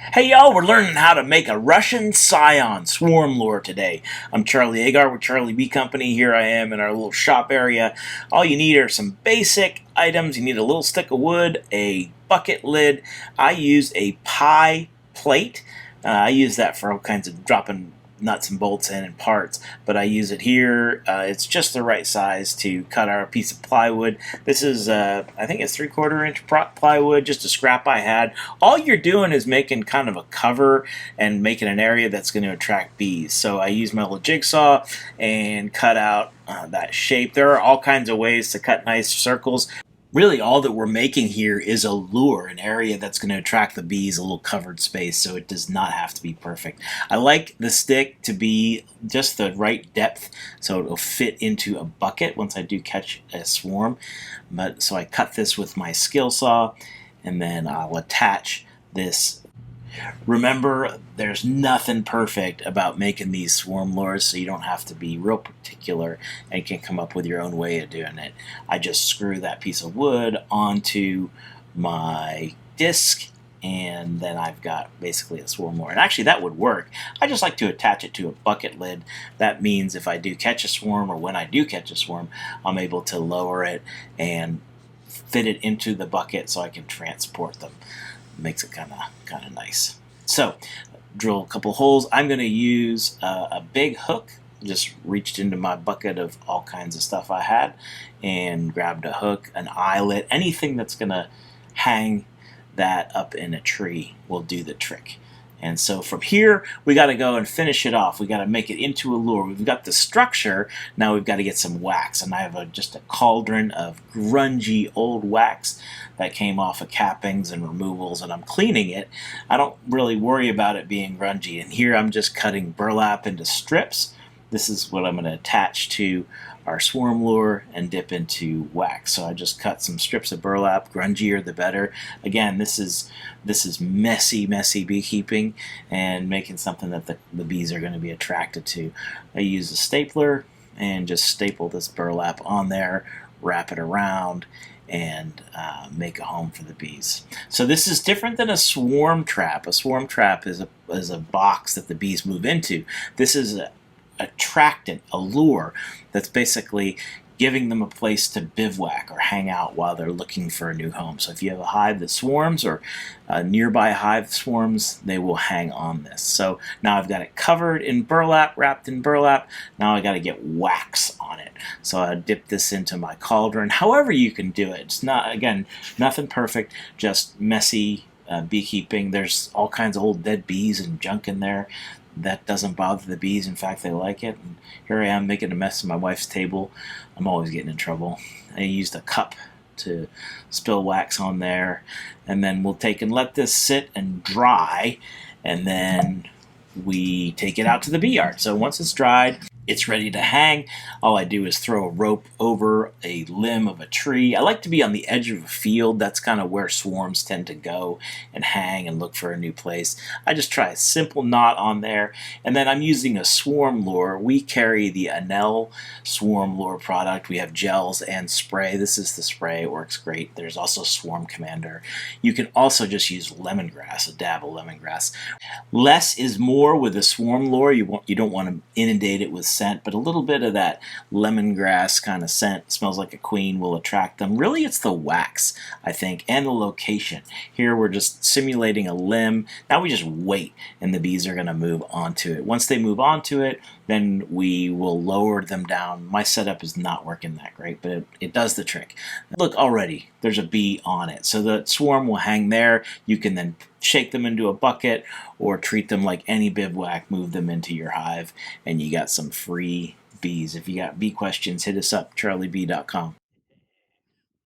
Hey y'all, we're learning how to make a Russian Scion swarm lure today. I'm Charlie Agar with Charlie Bee Company. Here I am in our little shop area. All you need are some basic items. You need a little stick of wood, a bucket lid. I use a pie plate. I use that for all kinds of dropping nuts and bolts in and parts, but I use it here. It's just the right size to cut our piece of plywood. This is I think it's 3/4 inch plywood, just a scrap I had. All you're doing is making kind of a cover and making an area that's going to attract bees. So I use my little jigsaw and cut out that shape. There are all kinds of ways to cut nice circles. Really, all that we're making here is a lure, an area that's going to attract the bees, a little covered space, so it does not have to be perfect. I like the stick to be just the right depth so it'll fit into a bucket once I do catch a swarm. So I cut this with my skill saw, and then I'll attach this. Remember, there's nothing perfect about making these swarm lures, so you don't have to be real particular and can come up with your own way of doing it. I just screw that piece of wood onto my disc, and then I've got basically a swarm lure. And actually, that would work. I just like to attach it to a bucket lid. That means if I do catch a swarm, or when I do catch a swarm, I'm able to lower it and fit it into the bucket so I can transport them. Makes it kind of nice. So drill a couple holes. I'm going to use a big hook. Just reached into my bucket of all kinds of stuff I had and grabbed a hook, an eyelet, anything that's going to hang that up in a tree will do the trick. And so from here, we got to go and finish it off. We got to make it into a lure. We've got the structure. Now we've got to get some wax. And I have just a cauldron of grungy old wax that came off of cappings and removals, and I'm cleaning it. I don't really worry about it being grungy. And here I'm just cutting burlap into strips. This is what I'm going to attach to our swarm lure and dip into wax. So I just cut some strips of burlap, grungier the better. Again, this is messy beekeeping and making something that the bees are going to be attracted to. I use a stapler and just staple this burlap on there, wrap it around, and make a home for the bees. So this is different than a swarm trap. A swarm trap is a box that the bees move into. This is a attractant, a lure that's basically giving them a place to bivouac or hang out while they're looking for a new home. So if you have a hive that swarms or a nearby hive swarms, they will hang on this. So now I've got it covered in burlap, wrapped in burlap. Now I got to get wax on it. So I dip this into my cauldron. However you can do it. It's not, again, nothing perfect, just messy beekeeping. There's all kinds of old dead bees and junk in there. That doesn't bother the bees. In fact, they like it. And here I am making a mess of my wife's table. I'm always getting in trouble. I used a cup to spill wax on there. And then we'll take and let this sit and dry. And then we take it out to the bee yard. So once it's dried, it's ready to hang. All I do is throw a rope over a limb of a tree. I like to be on the edge of a field. That's kind of where swarms tend to go and hang and look for a new place. I just try a simple knot on there, and then I'm using a swarm lure. We carry the Anel swarm lure product. We have gels and spray. This is the spray. It works great. There's also Swarm Commander. You can also just use lemongrass, a dab of lemongrass. Less is more with a swarm lure. You don't want to inundate it with scent, but a little bit of that lemongrass kind of scent, smells like a queen, will attract them. Really, it's the wax, I think, and the location. Here we're just simulating a limb. Now we just wait, and the bees are going to move onto it. Once they move onto it, then we will lower them down. My setup is not working that great, but it does the trick. Look, already there's a bee on it, so the swarm will hang there. You can then shake them into a bucket or treat them like any bivouac, move them into your hive, and you got some free bees. If you got bee questions, hit us up, charliebee.com.